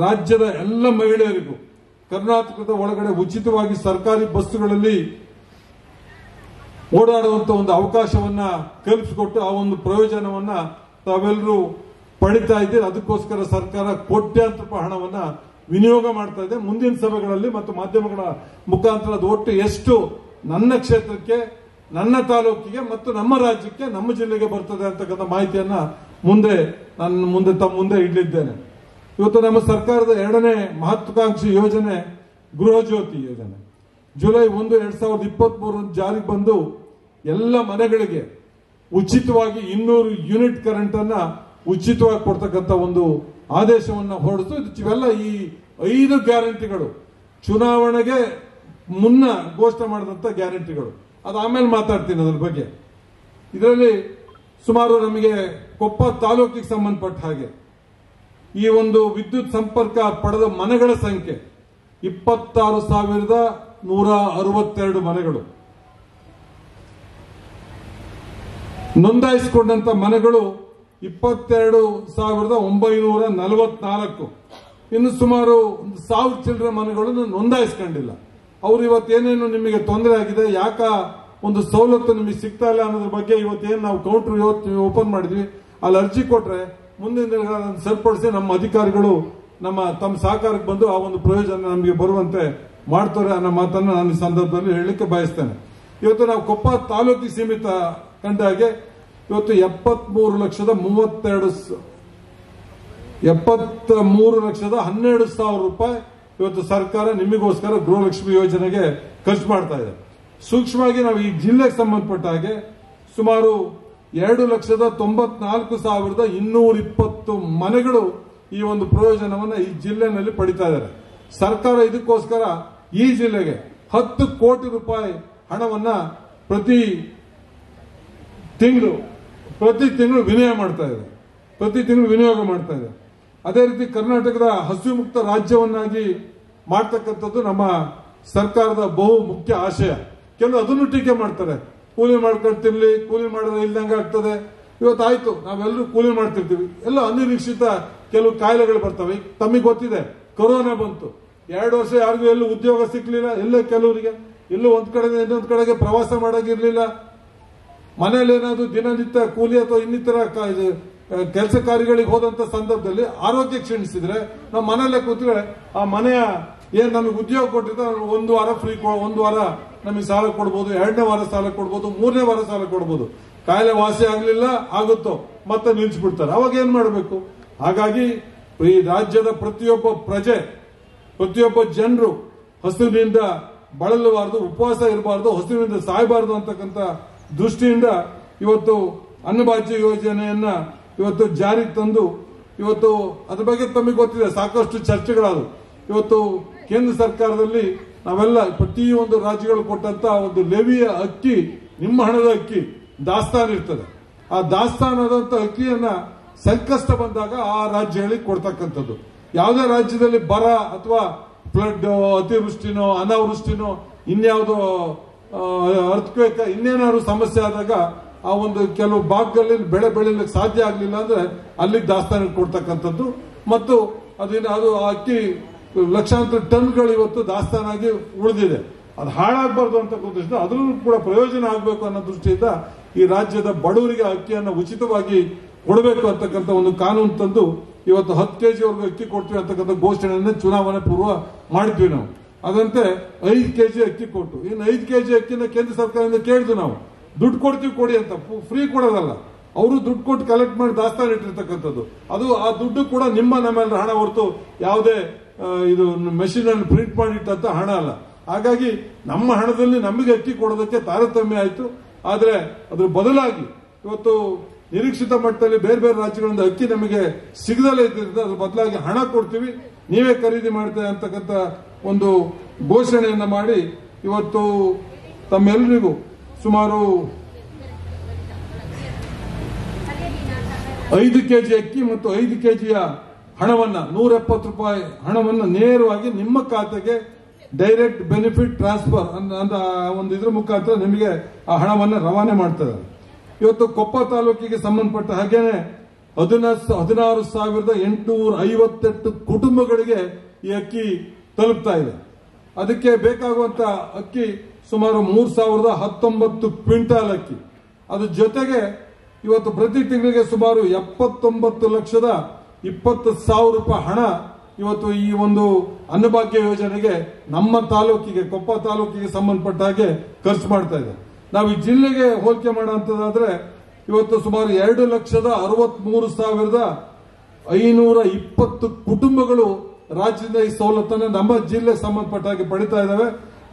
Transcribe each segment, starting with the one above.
ರಾಜ್ಯದ ಎಲ್ಲ ಮಹಿಳೆಯರಿಗೂ ಕರ್ನಾಟಕದ ಒಳಗಡೆ ಉಚಿತವಾಗಿ ಸರ್ಕಾರಿ ಬಸ್ಸುಗಳಲ್ಲಿ ಓಡಾಡುವಂತ ಒಂದು ಅವಕಾಶವನ್ನ ಕಲ್ಪಿಸಿಕೊಟ್ಟು ಆ ಒಂದು ಪ್ರಯೋಜನವನ್ನ ತಾವೆಲ್ಲರೂ ಪಡಿತಾ ಇದ್ದೀರಿ. ಅದಕ್ಕೋಸ್ಕರ ಸರ್ಕಾರ ಕೋಟ್ಯಾಂತರ ರೂಪಾಯಿ ಹಣವನ್ನ ವಿನಿಯೋಗ ಮಾಡ್ತಾ ಇದೆ. ಮುಂದಿನ ಸಭೆಗಳಲ್ಲಿ ಮತ್ತು ಮಾಧ್ಯಮಗಳ ಮುಖಾಂತರ ಅದು ಒಟ್ಟು ಎಷ್ಟು ನನ್ನ ಕ್ಷೇತ್ರಕ್ಕೆ, ನನ್ನ ತಾಲೂಕಿಗೆ ಮತ್ತು ನಮ್ಮ ರಾಜ್ಯಕ್ಕೆ, ನಮ್ಮ ಜಿಲ್ಲೆಗೆ ಬರ್ತದೆ ಅಂತಕ್ಕಂಥ ಮಾಹಿತಿಯನ್ನ ನಾನು ತಮ್ಮ ಮುಂದೆ ಇಡಲಿದ್ದೇನೆ. ಇವತ್ತು ನಮ್ಮ ಸರ್ಕಾರದ ಎರಡನೇ ಮಹತ್ವಾಕಾಂಕ್ಷಿ ಯೋಜನೆ ಗೃಹ ಜ್ಯೋತಿ ಯೋಜನೆ ಜುಲೈ 1, 2023 ಜಾರಿಗೆ ಬಂದು ಎಲ್ಲ ಮನೆಗಳಿಗೆ ಉಚಿತವಾಗಿ 200 ಯೂನಿಟ್ ಕರೆಂಟ್ ಅನ್ನ ಉಚಿತವಾಗಿ ಕೊಡ್ತಕ್ಕಂಥ ಒಂದು ಆದೇಶವನ್ನು ಹೊರಡಿತು. ಇವೆಲ್ಲ ಈ 5 ಗ್ಯಾರಂಟಿಗಳು ಚುನಾವಣೆಗೆ ಮುನ್ನ ಘೋಷಣೆ ಮಾಡಿದಂತ ಗ್ಯಾರಂಟಿಗಳು. ಅದು ಆಮೇಲೆ ಮಾತಾಡ್ತೀನಿ ಅದ್ರ ಬಗ್ಗೆ. ಇದರಲ್ಲಿ ಸುಮಾರು ನಮಗೆ ಕೊಪ್ಪ ತಾಲೂಕಿಗೆ ಸಂಬಂಧಪಟ್ಟ ಹಾಗೆ ಈ ಒಂದು ವಿದ್ಯುತ್ ಸಂಪರ್ಕ ಪಡೆದ ಮನೆಗಳ ಸಂಖ್ಯೆ 26,162 ಮನೆಗಳು, ನೋಂದಾಯಿಸಿಕೊಂಡಂತ ಮನೆಗಳು 22,944. ಇನ್ನು ಸುಮಾರು 1,000 ಚಿಲ್ಲರೆ ಮನೆಗಳನ್ನು ನೋಂದಾಯಿಸಿಕೊಂಡಿಲ್ಲ. ಅವರು ಇವತ್ತೇನೇನು ನಿಮಗೆ ತೊಂದರೆ ಆಗಿದೆ, ಯಾಕ ಒಂದು ಸವಲತ್ತು ನಿಮಗೆ ಸಿಗ್ತಾ ಇಲ್ಲ ಅನ್ನೋದ್ರ ಬಗ್ಗೆ ಇವತ್ತೇನು ನಾವು ಕೌಂಟರ್ ಇವತ್ತು ಓಪನ್ ಮಾಡಿದ್ವಿ, ಅಲ್ಲಿ ಅರ್ಜಿ ಕೊಟ್ರೆ ಮುಂದಿನ ದಿನಗಳನ್ನು ಸರಿಪಡಿಸಿ ನಮ್ಮ ಅಧಿಕಾರಿಗಳು ತಮ್ಮ ಸಹಕಾರಕ್ಕೆ ಬಂದು ಆ ಒಂದು ಪ್ರಯೋಜನ ನಮಗೆ ಬರುವಂತೆ ಮಾಡ್ತಾರೆ ಅನ್ನೋ ಮಾತನ್ನು ನಾನು ಈ ಸಂದರ್ಭದಲ್ಲಿ ಹೇಳಲಿಕ್ಕೆ ಬಯಸ್ತೇನೆ. ಇವತ್ತು ನಾವು ಕೊಪ್ಪ ತಾಲೂಕಿಗೆ ಸೀಮಿತ ಕಂಡ ಹಾಗೆ ಇವತ್ತು 73,12,000 ರೂಪಾಯಿ ಇವತ್ತು ಸರ್ಕಾರ ನಿಮಗೋಸ್ಕರ ಗೃಹಲಕ್ಷ್ಮಿ ಯೋಜನೆಗೆ ಖರ್ಚು ಮಾಡ್ತಾ ಇದೆ. ಸೂಕ್ಷ್ಮವಾಗಿ ನಾವು ಈ ಜಿಲ್ಲೆಗೆ ಸಂಬಂಧಪಟ್ಟ ಹಾಗೆ ಸುಮಾರು 2,94,220 ಮನೆಗಳು ಈ ಒಂದು ಪ್ರಯೋಜನವನ್ನು ಈ ಜಿಲ್ಲೆನಲ್ಲಿ ಪಡಿತಾ ಇದ್ದಾರೆ. ಸರ್ಕಾರ ಇದಕ್ಕೋಸ್ಕರ ಈ ಜಿಲ್ಲೆಗೆ 10 ಕೋಟಿ ರೂಪಾಯಿ ಹಣವನ್ನ ಪ್ರತಿ ತಿಂಗಳು ವಿನಿಯೋಗ ಮಾಡ್ತಾ ಇದೆ. ಅದೇ ರೀತಿ ಕರ್ನಾಟಕದ ಹಸಿವು ಮುಕ್ತ ರಾಜ್ಯವನ್ನಾಗಿ ಮಾಡ್ತಕ್ಕಂಥದ್ದು ನಮ್ಮ ಸರ್ಕಾರದ ಬಹು ಮುಖ್ಯ ಆಶಯ. ಕೆಲವು ಅದನ್ನು ಟೀಕೆ ಮಾಡ್ತಾರೆ, ಕೂಲಿ ಮಾಡ್ಕೊಂಡು ತಿನ್ಲಿ, ಕೂಲಿ ಮಾಡಿದ್ರೆ ಇಲ್ದಂಗೆ ಆಗ್ತದೆ. ಇವತ್ತಾಯ್ತು, ನಾವೆಲ್ಲರೂ ಕೂಲಿ ಮಾಡ್ತಿರ್ತೀವಿ, ಎಲ್ಲ ಅನಿರೀಕ್ಷಿತ ಕೆಲವು ಕಾಯಿಲೆಗಳು ಬರ್ತವೆ. ತಮಗೆ ಗೊತ್ತಿದೆ, ಕೊರೋನಾ ಬಂತು, 2 ವರ್ಷ ಯಾರಿಗೂ ಎಲ್ಲೂ ಉದ್ಯೋಗ ಸಿಕ್ಲಿಲ್ಲ, ಎಲ್ಲೋ ಕೆಲವರಿಗೆ ಎಲ್ಲೂ ಒಂದ್ ಕಡೆಗೆ ಇನ್ನೊಂದ್ ಕಡೆಗೆ ಪ್ರವಾಸ ಮಾಡಾಗಿರ್ಲಿಲ್ಲ. ಮನೇಲಿ ಏನಾದ್ರು ದಿನನಿತ್ಯ ಕೂಲಿ ಅಥವಾ ಇನ್ನಿತರ ಕೆಲಸ ಕಾರ್ಯಗಳಿಗೆ ಹೋದಂತ ಸಂದರ್ಭದಲ್ಲಿ ಆರೋಗ್ಯ ಕ್ಷೀಣಿಸಿದ್ರೆ ನಾವು ಮನೆಯಲ್ಲೇ ಕೂತ್ರೆ ಆ ಮನೆಯ ಏನ್ ನಮಗೆ ಉದ್ಯೋಗ ಕೊಟ್ಟಿದ್ರೆ 1 ವಾರ ಫ್ರೀ, 1 ವಾರ ನಮಗೆ ಸಾಲ ಕೊಡ್ಬೋದು, 2ನೇ ವಾರ ಸಾಲ ಕೊಡ್ಬೋದು, 3ನೇ ವಾರ ಸಾಲ ಕೊಡ್ಬೋದು. ಕಾಯಿಲೆ ವಾಸಿ ಆಗ್ಲಿಲ್ಲ, ಆಗುತ್ತೋ ಮತ್ತೆ ನಿಲ್ಸ್ಬಿಡ್ತಾರೆ. ಅವಾಗ ಏನ್ ಮಾಡಬೇಕು? ಹಾಗಾಗಿ ಈ ರಾಜ್ಯದ ಪ್ರತಿಯೊಬ್ಬ ಜನರು ಹಸಿವಿನಿಂದ ಬಳಲಬಾರದು, ಉಪವಾಸ ಇರಬಾರದು, ಹಸಿವಿನಿಂದ ಸಾಯಬಾರದು ಅಂತಕ್ಕಂಥ ದೃಷ್ಟಿಯಿಂದ ಇವತ್ತು ಅನ್ನಭಾಗ್ಯ ಯೋಜನೆಯನ್ನ ಇವತ್ತು ಜಾರಿಗೆ ತಂದು ಇವತ್ತು ಅದ್ರ ಬಗ್ಗೆ ತಮಗೆ ಗೊತ್ತಿದೆ, ಸಾಕಷ್ಟು ಚರ್ಚೆಗಳಾದವು. ಇವತ್ತು ಕೇಂದ್ರ ಸರ್ಕಾರದಲ್ಲಿ ನಾವೆಲ್ಲ ಪ್ರತಿಯೊಂದು ರಾಜ್ಯಗಳು ಕೊಟ್ಟಂತ ಒಂದು ಲೆವಿಯ ಅಕ್ಕಿ, ನಿಮ್ಮ ಹಣದ ಅಕ್ಕಿ ದಾಸ್ತಾನು ಇರ್ತದೆ. ಆ ದಾಸ್ತಾನದಂತ ಅಕ್ಕಿಯನ್ನ ಸಂಕಷ್ಟ ಬಂದಾಗ ಆ ರಾಜ್ಯಗಳಿಗೆ ಕೊಡ್ತಕ್ಕಂಥದ್ದು. ಯಾವುದೇ ರಾಜ್ಯದಲ್ಲಿ ಬರ ಅಥವಾ ಫ್ಲಡ್, ಅತಿವೃಷ್ಟಿನೋ ಅನಾವೃಷ್ಟಿನೋ ಇನ್ಯಾವುದೋ ಅರ್ಥಕ್ವೇಕ್ ಇನ್ನೇನಾದ್ರು ಸಮಸ್ಯೆ ಆದಾಗ ಆ ಒಂದು ಕೆಲವು ಭಾಗದಲ್ಲಿ ಬೆಳೆ ಬೆಳೀಲಿಕ್ಕೆ ಸಾಧ್ಯ ಆಗಲಿಲ್ಲ ಅಂದ್ರೆ ಅಲ್ಲಿಗೆ ದಾಸ್ತಾನು ಕೊಡ್ತಕ್ಕಂಥದ್ದು. ಮತ್ತು ಅದು ಆ ಅಕ್ಕಿ ಲಕ್ಷಾಂತರ ಟನ್ಗಳು ಇವತ್ತು ದಾಸ್ತಾನಾಗಿ ಉಳಿದಿದೆ. ಅದು ಹಾಳಾಗಬಾರ್ದು ಅಂತ ದೃಷ್ಟಿಯಿಂದ ಅದ್ರಲ್ಲೂ ಕೂಡ ಪ್ರಯೋಜನ ಆಗಬೇಕು ಅನ್ನೋ ದೃಷ್ಟಿಯಿಂದ ಈ ರಾಜ್ಯದ ಬಡವರಿಗೆ ಅಕ್ಕಿಯನ್ನು ಉಚಿತವಾಗಿ ಕೊಡಬೇಕು ಅಂತಕ್ಕಂಥ ಒಂದು ಕಾನೂನು ತಂದು ಇವತ್ತು 10 ಕೆಜಿವರೆಗೂ ಅಕ್ಕಿ ಕೊಡ್ತೀವಿ ಅಂತಕ್ಕಂಥ ಘೋಷಣೆಯನ್ನು ಚುನಾವಣೆ ಪೂರ್ವ ಮಾಡಿದ್ವಿ ನಾವು. ಅದಂತೆ 5 ಕೆಜಿ ಅಕ್ಕಿ ಕೊಟ್ಟು, ಇನ್ನು 5 ಕೆಜಿ ಅಕ್ಕಿನ ಕೇಂದ್ರ ಸರ್ಕಾರದಿಂದ ಕೇಳಿದ್ವಿ ನಾವು, ದುಡ್ಡು ಕೊಡ್ತೀವಿ ಕೊಡಿ ಅಂತ. ಫ್ರೀ ಕೊಡೋದಲ್ಲ, ಅವರು ದುಡ್ಡು ಕೊಟ್ಟು ಕಲೆಕ್ಟ್ ಮಾಡಿ ದಾಸ್ತಾನು ಇಟ್ಟಿರ್ತಕ್ಕಂಥದ್ದು. ಅದು ಆ ದುಡ್ಡು ಕೂಡ ನಮ್ಮೆಲ್ಲರ ಹಣ ಹೊರತು ಯಾವುದೇ ಇದು ಮೆಷಿನ್ ಅಲ್ಲಿ ಪ್ರಿಂಟ್ ಮಾಡಿಟ್ಟಂತ ಹಣ ಅಲ್ಲ. ಹಾಗಾಗಿ ನಮ್ಮ ಹಣದಲ್ಲಿ ನಮಗೆ ಅಕ್ಕಿ ಕೊಡೋದಕ್ಕೆ ತಾರತಮ್ಯ ಆಯಿತು. ಆದ್ರೆ ಅದ್ರ ಬದಲಾಗಿ ಇವತ್ತು ನಿರೀಕ್ಷಿತ ಮಟ್ಟದಲ್ಲಿ ಬೇರೆ ಬೇರೆ ರಾಜ್ಯಗಳಿಂದ ಅಕ್ಕಿ ನಮಗೆ ಸಿಗದಲ್ಲೇ ಇದ್ದಿದ್ದರಿಂದ ಅದ್ರ ಬದಲಾಗಿ ಹಣ ಕೊಡ್ತೀವಿ, ನೀವೇ ಖರೀದಿ ಮಾಡ್ತೇವೆ ಅಂತಕ್ಕಂಥ ಒಂದು ಘೋಷಣೆಯನ್ನ ಮಾಡಿ ಇವತ್ತು ತಮ್ಮೆಲ್ಲರಿಗೂ ಸುಮಾರು 5 ಕೆಜಿ ಅಕ್ಕಿ ಮತ್ತು 5 ಕೆಜಿಯ ಹಣವನ್ನ 170 ರೂಪಾಯಿ ಹಣವನ್ನು ನೇರವಾಗಿ ನಿಮ್ಮ ಖಾತೆಗೆ ಡೈರೆಕ್ಟ್ ಬೆನಿಫಿಟ್ ಟ್ರಾನ್ಸ್ಫರ್ ಅಂತ ಒಂದು ಇದ್ರ ಮುಖಾಂತರ ನಿಮಗೆ ಆ ಹಣವನ್ನು ರವಾನೆ ಮಾಡ್ತಾರೆ. ಇವತ್ತು ಕೊಪ್ಪ ತಾಲೂಕಿಗೆ ಸಂಬಂಧಪಟ್ಟ ಹಾಗೇನೆ 16,858 ಕುಟುಂಬಗಳಿಗೆ ಈ ಅಕ್ಕಿ ತಲುಪ್ತಾ ಇದೆ. ಅದಕ್ಕೆ ಬೇಕಾಗುವಂತ ಅಕ್ಕಿ ಸುಮಾರು 3,019 ಕ್ವಿಂಟಾಲ್ ಅಕ್ಕಿ. ಅದ್ರ ಜೊತೆಗೆ ಇವತ್ತು ಪ್ರತಿ ತಿಂಗಳಿಗೆ ಸುಮಾರು 79,20,00,000 ರೂಪಾಯಿ ಹಣ ಇವತ್ತು ಈ ಒಂದು ಅನ್ನಭಾಗ್ಯ ಯೋಜನೆಗೆ ನಮ್ಮ ತಾಲೂಕಿಗೆ ಕೊಪ್ಪ ತಾಲೂಕಿಗೆ ಸಂಬಂಧಪಟ್ಟ ಹಾಗೆ ಖರ್ಚು ಮಾಡ್ತಾ ಇದೆ. ನಾವು ಈ ಜಿಲ್ಲೆಗೆ ಹೋಲಿಕೆ ಮಾಡುವಂತದ್ದಾದ್ರೆ ಇವತ್ತು ಸುಮಾರು 2,63,520 ಕುಟುಂಬಗಳು ರಾಜ್ಯದ ಈ ಸವಲತ್ತನ್ನು ನಮ್ಮ ಜಿಲ್ಲೆಗೆ ಸಂಬಂಧಪಟ್ಟ ಹಾಗೆ ಪಡಿತಾ ಇದ್ದಾವೆ.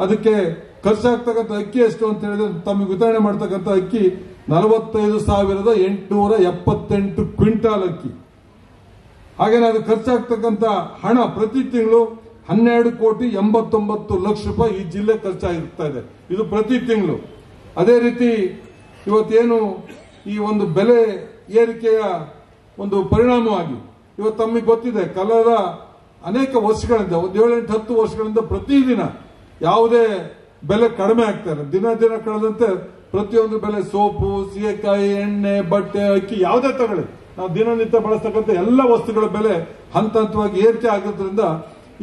ಅದಕ್ಕೆ ಖರ್ಚಾಗ್ತಕ್ಕಂಥ ಅಕ್ಕಿ ಎಷ್ಟು ಅಂತ ಹೇಳಿದ್ರೆ ತಮಗೆ ವಿತರಣೆ ಮಾಡ್ತಕ್ಕಂಥ ಅಕ್ಕಿ 45,878 ಕ್ವಿಂಟಾಲ್ ಅಕ್ಕಿ. ಹಾಗೇನೆ ಅದು ಖರ್ಚಾಗ್ತಕ್ಕಂಥ ಹಣ ಪ್ರತಿ ತಿಂಗಳು 12,89,00,000 ರೂಪಾಯಿ ಈ ಜಿಲ್ಲೆ ಖರ್ಚಾಗಿರ್ತಾ ಇದೆ. ಇದು ಪ್ರತಿ ತಿಂಗಳು. ಅದೇ ರೀತಿ ಇವತ್ತೇನು ಈ ಒಂದು ಬೆಲೆ ಏರಿಕೆಯ ಒಂದು ಪರಿಣಾಮವಾಗಿ ಇವತ್ತು ತಮಗೆ ಗೊತ್ತಿದೆ ಕಳೆದ ಅನೇಕ ವರ್ಷಗಳಿಂದ 7-8-10 ವರ್ಷಗಳಿಂದ ಪ್ರತಿದಿನ ಯಾವುದೇ ಬೆಲೆ ಕಡಿಮೆ ಆಗ್ತಾ ಇದೆ. ದಿನ ದಿನ ಕಳೆದಂತೆ ಪ್ರತಿಯೊಂದು ಬೆಲೆ ಸೋಪು, ಸೀಗೆಕಾಯಿ, ಎಣ್ಣೆ, ಬಟ್ಟೆ, ಅಕ್ಕಿ ಯಾವುದೇ ತಗೊಳ್ಳಿ ನಾವು ದಿನನಿತ್ಯ ಬಳಸ್ತಕ್ಕಂಥ ಎಲ್ಲ ವಸ್ತುಗಳ ಬೆಲೆ ಹಂತ ಹಂತವಾಗಿ ಏರಿಕೆ ಆಗಿರೋದ್ರಿಂದ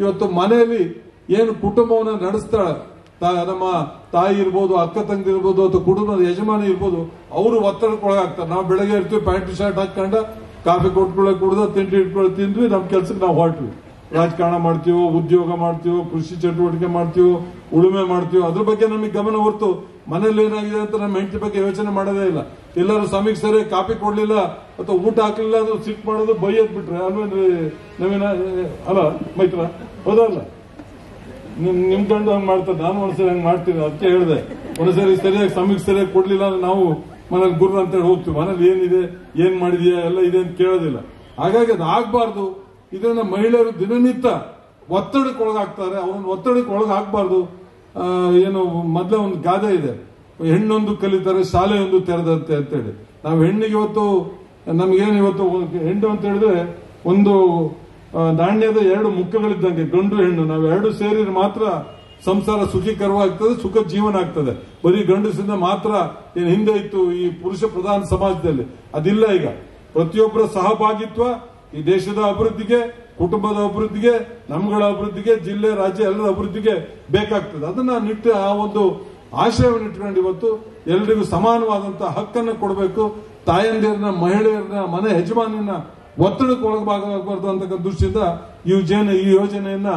ಇವತ್ತು ಮನೆಯಲ್ಲಿ ಏನು ಕುಟುಂಬವನ್ನು ನಡೆಸ್ತಾಳೆ ನಮ್ಮ ತಾಯಿ ಇರ್ಬೋದು, ಅಕ್ಕ ತಂಗಿ ಇರ್ಬೋದು, ಅಥವಾ ಕುಟುಂಬದ ಯಜಮಾನಿ ಇರ್ಬೋದು, ಅವರು ಒತ್ತಡಕ್ಕೊಳಗಾಗ್ತಾರೆ. ನಾವು ಬೆಳಗ್ಗೆ ಇರ್ತೀವಿ, ಪ್ಯಾಂಟ್ ಶರ್ಟ್ ಹಾಕೊಂಡ ಕಾಫಿ ಕೊಟ್ಕೊಳ್ಳೋಕೆ ಕುಡ್ದ, ತಿಂಡಿ ಇಟ್ಕೊಳ್ಳಿ ತಿಂದ್ವಿ, ನಮ್ಮ ಕೆಲ್ಸಕ್ಕೆ ನಾವು ಹೊರಟ್ವಿ. ರಾಜಕಾರಣ ಮಾಡ್ತೀವೋ, ಉದ್ಯೋಗ ಮಾಡ್ತೀವೋ, ಕೃಷಿ ಚಟುವಟಿಕೆ ಮಾಡ್ತೀವೋ, ಉಳುಮೆ ಮಾಡ್ತೀವೋ, ಅದ್ರ ಬಗ್ಗೆ ನಮಗೆ ಗಮನ ಹೊರತು ಮನೇಲಿ ಏನಾಗಿದೆ ಅಂತ ನಮ್ಮ ಹೆಂಡತಿ ಬಗ್ಗೆ ಯೋಚನೆ ಮಾಡೋದೇ ಇಲ್ಲ. ಎಲ್ಲರೂ ಸಮಯಕ್ಕೆ ಸರಿ ಕಾಫಿ ಕೊಡ್ಲಿಲ್ಲ ಅಥವಾ ಊಟ ಹಾಕ್ಲಿಲ್ಲ ಅದು ಸಿಟ್ ಮಾಡೋದು, ಬೈಯದ್ ಬಿಟ್ರೆ ಅಲ್ವೇನ್ರಿ ನವೀನ? ಅಲ್ಲ ಮೈತ್ರ, ಹೌದಲ್ಲ? ನಿಮ್ ಗಂಡು ಹಂಗ್ ಮಾಡ್ತಾರೆ, ನಾನು ಒಂದ್ಸರಿ ಹಂಗ್ ಮಾಡ್ತೀನಿ. ಅದಕ್ಕೆ ಹೇಳಿದೆ, ಒಂದ್ಸರಿ ಸರಿಯಾಗಿ ಸಮಯಕ್ಕೆ ಸರಿಯಾಗಿ ಕೊಡ್ಲಿಲ್ಲ ಅಂದ್ರೆ ನಾವು ಮನೇಲಿ ಗುರ್ರ ಅಂತೇಳಿ ಹೋಗ್ತೀವಿ. ಮನೇಲಿ ಏನಿದೆ, ಏನ್ ಮಾಡಿದ್ಯಾ, ಎಲ್ಲ ಇದೆ ಅಂತ ಕೇಳೋದಿಲ್ಲ. ಹಾಗಾಗಿ ಅದು ಆಗ್ಬಾರ್ದು. ಇದನ್ನ ಮಹಿಳೆಯರು ದಿನನಿತ್ಯ ಒತ್ತಡಕ್ಕೆ ಒಳಗಾಗ್ತಾರೆ. ಅವ್ರನ್ನ ಒತ್ತಡಕ್ಕೆ ಒಳಗಾಗಬಾರ್ದು. ಏನು ಮೊದಲೇ ಒಂದು ಗಾದೆ ಇದೆ, ಹೆಣ್ಣೊಂದು ಕಲಿತಾರೆ ಶಾಲೆಯೊಂದು ತೆರೆದಂತೆ ಅಂತೇಳಿ. ನಾವು ಹೆಣ್ಣಿಗೆ ಇವತ್ತು ನಮ್ಗೇನು ಇವತ್ತು ಹೆಣ್ಣು ಅಂತ ಹೇಳಿದ್ರೆ ಒಂದು ನಾಣ್ಯದ 2 ಮುಖಗಳಿದ್ದಂಗೆ, ಗಂಡು ಹೆಣ್ಣು. ನಾವು 2 ಸೇರಿದ್ರೆ ಮಾತ್ರ ಸಂಸಾರ ಸುಖೀಕರವಾಗ್ತದೆ, ಸುಖ ಜೀವನ ಆಗ್ತದೆ. ಬರೀ ಗಂಡಸಿಂದ ಮಾತ್ರ ಏನು ಹಿಂದೆ ಇತ್ತು ಈ ಪುರುಷ ಪ್ರಧಾನ ಸಮಾಜದಲ್ಲಿ, ಅದಿಲ್ಲ. ಈಗ ಪ್ರತಿಯೊಬ್ಬರ ಸಹಭಾಗಿತ್ವ ಈ ದೇಶದ ಅಭಿವೃದ್ಧಿಗೆ, ಕುಟುಂಬದ ಅಭಿವೃದ್ಧಿಗೆ, ನಮ್ಗಳ ಅಭಿವೃದ್ಧಿಗೆ, ಜಿಲ್ಲೆ ರಾಜ್ಯ ಎಲ್ಲರ ಅಭಿವೃದ್ಧಿಗೆ ಬೇಕಾಗ್ತದೆ. ಅದನ್ನ ಆ ಒಂದು ಆಶಯವನ್ನು ಇಟ್ಕೊಂಡು ಇವತ್ತು ಎಲ್ರಿಗೂ ಸಮಾನವಾದಂತಹ ಹಕ್ಕನ್ನು ಕೊಡಬೇಕು. ತಾಯಂದಿರನ್ನ, ಮಹಿಳೆಯರನ್ನ, ಮನೆ ಯಜಮಾನಿಯನ್ನ ಒತ್ತಡಕ್ಕೆ ಒಳಗಾಗಬಾರದು ಅಂತಕ್ಕಂಥ ದೃಷ್ಟಿಯಿಂದ ಈ ಯೋಜನೆಯನ್ನ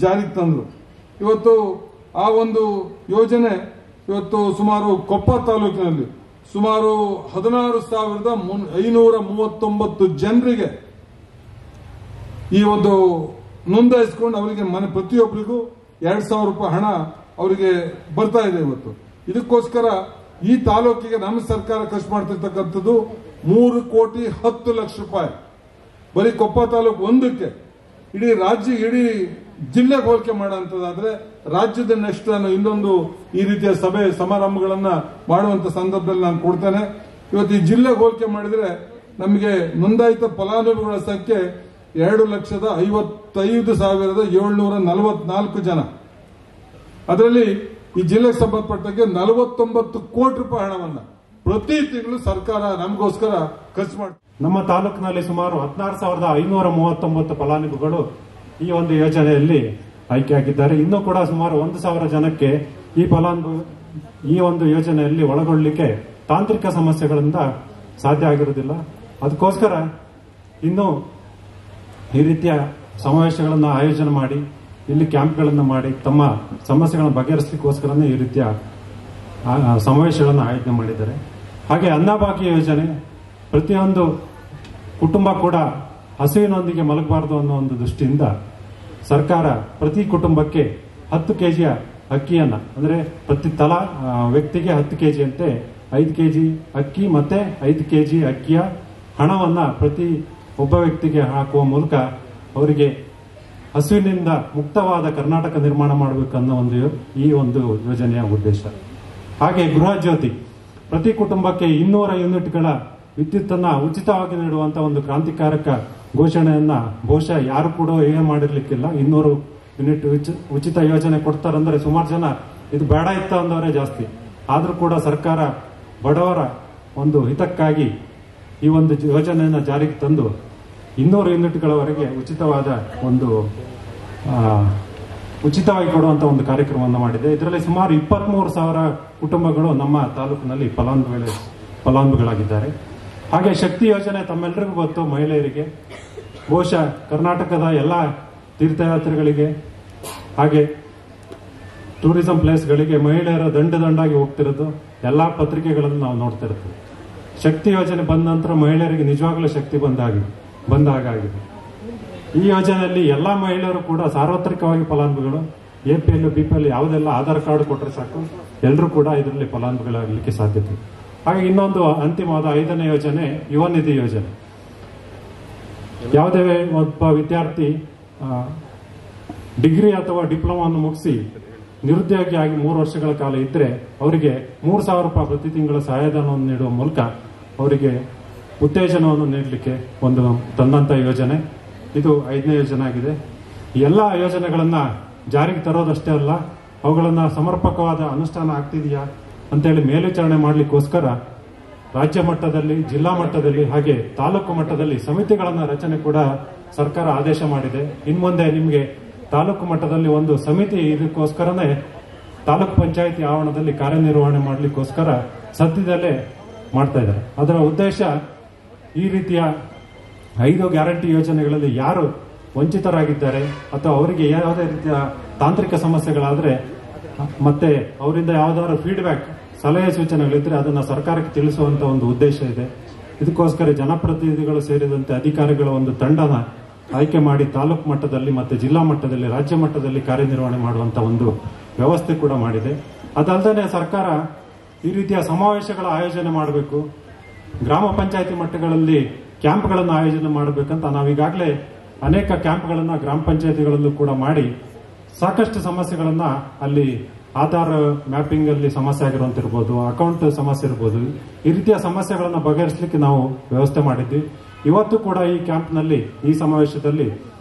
ಜಾರಿಗೆ ತಂದ್ರು. ಇವತ್ತು ಆ ಒಂದು ಯೋಜನೆ ಇವತ್ತು ಸುಮಾರು ಕೊಪ್ಪ ತಾಲೂಕಿನಲ್ಲಿ ಸುಮಾರು 16,539 ಜನರಿಗೆ ಈ ಒಂದು ನೋಂದಾಯಿಸಿಕೊಂಡು ಅವರಿಗೆ ಮನೆ ಪ್ರತಿಯೊಬ್ಬರಿಗೂ 2,000 ರೂಪಾಯಿ ಹಣ ಅವರಿಗೆ ಬರ್ತಾ ಇದೆ ಇವತ್ತು. ಇದಕ್ಕೋಸ್ಕರ ಈ ತಾಲೂಕಿಗೆ ನಮ್ಮ ಸರ್ಕಾರ ಖರ್ಚು ಮಾಡ್ತಿರ್ತಕ್ಕಂಥದ್ದು 3,10,00,000 ರೂಪಾಯಿ ಬರೀ ಕೊಪ್ಪ ತಾಲೂಕು ಒಂದಕ್ಕೆ. ಇಡೀ ರಾಜ್ಯ, ಇಡೀ ಜಿಲ್ಲೆಗೆ ಹೋಲಿಕೆ ಮಾಡೋಂಥದ್ದಾದ್ರೆ ರಾಜ್ಯದ ನೆಕ್ಸ್ಟ್ ನಾನು ಇನ್ನೊಂದು ಈ ರೀತಿಯ ಸಭೆ ಸಮಾರಂಭಗಳನ್ನ ಮಾಡುವಂತ ಸಂದರ್ಭದಲ್ಲಿ ನಾನು ಕೊಡ್ತೇನೆ. ಇವತ್ತು ಈ ಜಿಲ್ಲೆಗೆ ಹೋಲಿಕೆ ಮಾಡಿದ್ರೆ ನಮಗೆ ನೋಂದಾಯಿತ ಫಲಾನುಭವಿಗಳ ಸಂಖ್ಯೆ 2,55,744 ಜನ. ಅದರಲ್ಲಿ ಈ ಜಿಲ್ಲೆಗೆ ಸಂಬಂಧಪಟ್ಟಂಗೆ 49 ಕೋಟಿ ರೂಪಾಯಿ ಹಣವನ್ನ ಪ್ರತಿ ತಿಂಗಳು ಸರ್ಕಾರ ನಮಗೋಸ್ಕರ ಖರ್ಚು ಮಾಡಿ. ನಮ್ಮ ತಾಲೂಕಿನಲ್ಲಿ ಸುಮಾರು 16,539 ಫಲಾನುಭವಿಗಳು ಈ ಒಂದು ಯೋಜನೆಯಲ್ಲಿ ಆಯ್ಕೆಯಾಗಿದ್ದಾರೆ. ಇನ್ನೂ ಕೂಡ ಸುಮಾರು 1,000 ಜನಕ್ಕೆ ಈ ಒಂದು ಯೋಜನೆಯಲ್ಲಿ ಒಳಗೊಳ್ಳಲಿಕ್ಕೆ ತಾಂತ್ರಿಕ ಸಮಸ್ಯೆಗಳಿಂದ ಸಾಧ್ಯ ಆಗಿರುವುದಿಲ್ಲ. ಅದಕ್ಕೋಸ್ಕರ ಇನ್ನು ಈ ರೀತಿಯ ಸಮಾವೇಶಗಳನ್ನು ಆಯೋಜನೆ ಮಾಡಿ, ಇಲ್ಲಿ ಕ್ಯಾಂಪ್ಗಳನ್ನು ಮಾಡಿ ತಮ್ಮ ಸಮಸ್ಯೆಗಳನ್ನು ಬಗೆಹರಿಸಲಿಕ್ಕೋಸ್ಕರನೇ ಈ ರೀತಿಯ ಸಮಾವೇಶಗಳನ್ನು ಆಯೋಜನೆ ಮಾಡಿದ್ದಾರೆ. ಹಾಗೆ ಅನ್ನಭಾಗ್ಯ ಯೋಜನೆ, ಪ್ರತಿಯೊಂದು ಕುಟುಂಬ ಕೂಡ ಹಸುವಿನೊಂದಿಗೆ ಮಲಗಬಾರದು ಅನ್ನೋ ಒಂದು ದೃಷ್ಟಿಯಿಂದ ಸರ್ಕಾರ ಪ್ರತಿ ಕುಟುಂಬಕ್ಕೆ 10 ಕೆಜಿಯ ಅಕ್ಕಿಯನ್ನ, ಅಂದ್ರೆ ಪ್ರತಿ ತಲಾ ವ್ಯಕ್ತಿಗೆ 10 ಕೆಜಿ ಅಂತೆ 5 ಕೆಜಿ ಅಕ್ಕಿ ಮತ್ತೆ 5 ಕೆಜಿ ಅಕ್ಕಿಯ ಹಣವನ್ನ ಪ್ರತಿ ಒಬ್ಬ ವ್ಯಕ್ತಿಗೆ ಹಾಕುವ ಮೂಲಕ ಅವರಿಗೆ ಹಸುವಿನಿಂದ ಮುಕ್ತವಾದ ಕರ್ನಾಟಕ ನಿರ್ಮಾಣ ಮಾಡಬೇಕನ್ನೋ ಈ ಒಂದು ಯೋಜನೆಯ ಉದ್ದೇಶ. ಹಾಗೆ ಗೃಹ ಜ್ಯೋತಿ ಪ್ರತಿ ಕುಟುಂಬಕ್ಕೆ 200 ಯೂನಿಟ್ಗಳ ವಿದ್ಯುತ್ತನ್ನ ಉಚಿತವಾಗಿ ನೀಡುವಂತಹ ಒಂದು ಕ್ರಾಂತಿಕಾರಕ ಘೋಷಣೆಯನ್ನ ಬಹುಶಃ ಯಾರು ಕೂಡ ಏನು ಮಾಡಿರ್ಲಿಕ್ಕಿಲ್ಲ. 200 ಯೂನಿಟ್ ಉಚಿತ ಯೋಜನೆ ಕೊಡ್ತಾರಂದ್ರೆ ಸುಮಾರು ಜನ ಇದು ಬೇಡ ಇತ್ತ ಅಂದವರೇ ಜಾಸ್ತಿ. ಆದ್ರೂ ಕೂಡ ಸರ್ಕಾರ ಬಡವರ ಒಂದು ಹಿತಕ್ಕಾಗಿ ಈ ಒಂದು ಯೋಜನೆಯನ್ನ ಜಾರಿಗೆ ತಂದು 200 ಯೂನಿಟ್ಗಳವರೆಗೆ ಉಚಿತವಾಗಿ ಕೊಡುವಂತ ಒಂದು ಕಾರ್ಯಕ್ರಮವನ್ನು ಮಾಡಿದೆ. ಇದರಲ್ಲಿ ಸುಮಾರು 23,000 ಕುಟುಂಬಗಳು ನಮ್ಮ ತಾಲೂಕಿನಲ್ಲಿ ಫಲಾನುಭವಿಗಳಾಗಿದ್ದಾರೆ. ಹಾಗೆ ಶಕ್ತಿ ಯೋಜನೆ ತಮ್ಮೆಲ್ಲರಿಗೂ ಗೊತ್ತು, ಮಹಿಳೆಯರಿಗೆ ಬಹುಶಃ ಕರ್ನಾಟಕದ ಎಲ್ಲ ತೀರ್ಥಯಾತ್ರೆಗಳಿಗೆ ಹಾಗೆ ಟೂರಿಸಂ ಪ್ಲೇಸ್ಗಳಿಗೆ ಮಹಿಳೆಯರು ದಂಡಾಗಿ ಹೋಗ್ತಿರೋದು ಎಲ್ಲಾ ಪತ್ರಿಕೆಗಳನ್ನು ನಾವು ನೋಡ್ತಾ ಇರ್ತೀವಿ. ಶಕ್ತಿ ಯೋಜನೆ ಬಂದ ನಂತರ ಮಹಿಳೆಯರಿಗೆ ನಿಜವಾಗ್ಲೂ ಶಕ್ತಿ ಬಂದ ಹಾಗಾಗಿದೆ. ಈ ಯೋಜನೆಯಲ್ಲಿ ಎಲ್ಲಾ ಮಹಿಳೆಯರು ಕೂಡ ಸಾರ್ವತ್ರಿಕವಾಗಿ ಫಲಾನುಭವಿಗಳು. APL BPL ಯಾವುದೆಲ್ಲ ಆಧಾರ್ ಕಾರ್ಡ್ ಕೊಟ್ಟರೆ ಸಾಕು, ಎಲ್ಲರೂ ಕೂಡ ಇದರಲ್ಲಿ ಫಲಾನುಭವಿಗಳಾಗಲಿಕ್ಕೆ ಸಾಧ್ಯತೆ. ಹಾಗೆ ಇನ್ನೊಂದು ಅಂತಿಮವಾದ 5ನೇ ಯೋಜನೆ ಯುವ ನಿಧಿ ಯೋಜನೆ. ಯಾವುದೇ ಒಬ್ಬ ವಿದ್ಯಾರ್ಥಿ ಡಿಗ್ರಿ ಅಥವಾ ಡಿಪ್ಲೊಮಾವನ್ನು ಮುಗಿಸಿ ನಿರುದ್ಯೋಗಿಯಾಗಿ 3 ವರ್ಷಗಳ ಕಾಲ ಇದ್ರೆ ಅವರಿಗೆ 3,000 ರೂಪಾಯಿ ಪ್ರತಿ ತಿಂಗಳ ಸಹಾಯಧನವನ್ನು ನೀಡುವ ಮೂಲಕ ಅವರಿಗೆ ಉತ್ತೇಜನವನ್ನು ನೀಡಲಿಕ್ಕೆ ಒಂದು ತಂದಂತ ಯೋಜನೆ. ಇದು 5ನೇ ಯೋಜನೆ ಆಗಿದೆ. ಎಲ್ಲ ಯೋಜನೆಗಳನ್ನ ಜಾರಿಗೆ ತರೋದಷ್ಟೇ ಅಲ್ಲ, ಅವುಗಳನ್ನ ಸಮರ್ಪಕವಾದ ಅನುಷ್ಠಾನ ಆಗ್ತಿದೆಯಾ ಅಂತೇಳಿ ಮೇಲ್ವಿಚಾರಣೆ ಮಾಡಲಿಕ್ಕೋಸ್ಕರ ರಾಜ್ಯ ಮಟ್ಟದಲ್ಲಿ, ಜಿಲ್ಲಾ ಮಟ್ಟದಲ್ಲಿ ಹಾಗೆ ತಾಲೂಕು ಮಟ್ಟದಲ್ಲಿ ಸಮಿತಿಗಳನ್ನ ರಚನೆ ಕೂಡ ಸರ್ಕಾರ ಆದೇಶ ಮಾಡಿದೆ. ಇನ್ಮುಂದೆ ನಿಮಗೆ ತಾಲೂಕು ಮಟ್ಟದಲ್ಲಿ ಒಂದು ಸಮಿತಿ ಇದಕ್ಕೋಸ್ಕರನೇ ತಾಲೂಕು ಪಂಚಾಯಿತಿ ಆವರಣದಲ್ಲಿ ಕಾರ್ಯನಿರ್ವಹಣೆ ಮಾಡಲಿಕ್ಕೋಸ್ಕರ ಸದ್ಯದಲ್ಲೇ ಮಾಡ್ತಾ ಇದ್ದಾರೆ. ಅದರ ಉದ್ದೇಶ ಈ ರೀತಿಯ 5 ಗ್ಯಾರಂಟಿ ಯೋಜನೆಗಳಲ್ಲಿ ಯಾರು ವಂಚಿತರಾಗಿದ್ದಾರೆ ಅಥವಾ ಅವರಿಗೆ ಯಾವುದೇ ರೀತಿಯ ತಾಂತ್ರಿಕ ಸಮಸ್ಯೆಗಳಾದ್ರೆ ಮತ್ತೆ ಅವರಿಂದ ಯಾವ್ದಾದ್ರು ಫೀಡ್ಬ್ಯಾಕ್, ಸಲಹೆ ಸೂಚನೆಗಳಿದ್ರೆ ಅದನ್ನ ಸರ್ಕಾರಕ್ಕೆ ತಿಳಿಸುವಂತ ಒಂದು ಉದ್ದೇಶ ಇದೆ. ಇದಕ್ಕೋಸ್ಕರ ಜನಪ್ರತಿನಿಧಿಗಳು ಸೇರಿದಂತೆ ಅಧಿಕಾರಿಗಳ ಒಂದು ತಂಡನ ಆಯ್ಕೆ ಮಾಡಿ ತಾಲೂಕು ಮಟ್ಟದಲ್ಲಿ ಮತ್ತೆ ಜಿಲ್ಲಾ ಮಟ್ಟದಲ್ಲಿ, ರಾಜ್ಯ ಮಟ್ಟದಲ್ಲಿ ಕಾರ್ಯನಿರ್ವಹಣೆ ಮಾಡುವಂತ ಒಂದು ವ್ಯವಸ್ಥೆ ಕೂಡ ಮಾಡಿದೆ. ಅದಲ್ಲದೆ ಸರ್ಕಾರ ಈ ರೀತಿಯ ಸಮಾವೇಶಗಳ ಆಯೋಜನೆ ಮಾಡಬೇಕು, ಗ್ರಾಮ ಪಂಚಾಯಿತಿ ಮಟ್ಟಗಳಲ್ಲಿ ಕ್ಯಾಂಪ್ಗಳನ್ನು ಆಯೋಜನೆ ಮಾಡಬೇಕಂತ ನಾವೀಗಾಗಲೇ ಅನೇಕ ಕ್ಯಾಂಪ್ಗಳನ್ನ ಗ್ರಾಮ ಪಂಚಾಯಿತಿಗಳಲ್ಲೂ ಕೂಡ ಮಾಡಿ ಸಾಕಷ್ಟು ಸಮಸ್ಯೆಗಳನ್ನ ಅಲ್ಲಿ ಆಧಾರ್ ಮ್ಯಾಪಿಂಗ್ ಅಲ್ಲಿ ಸಮಸ್ಯೆ ಆಗಿರುವಂತಿರ್ಬೋದು, ಅಕೌಂಟ್ ಸಮಸ್ಯೆ ಇರ್ಬೋದು, ಈ ರೀತಿಯ ಸಮಸ್ಯೆಗಳನ್ನ ಬಗೆಹರಿಸಲಿಕ್ಕೆ ನಾವು ವ್ಯವಸ್ಥೆ ಮಾಡಿದ್ವಿ. ಇವತ್ತು ಕೂಡ ಈ ಕ್ಯಾಂಪ್ನಲ್ಲಿ, ಈ ಸಮಾವೇಶದಲ್ಲಿ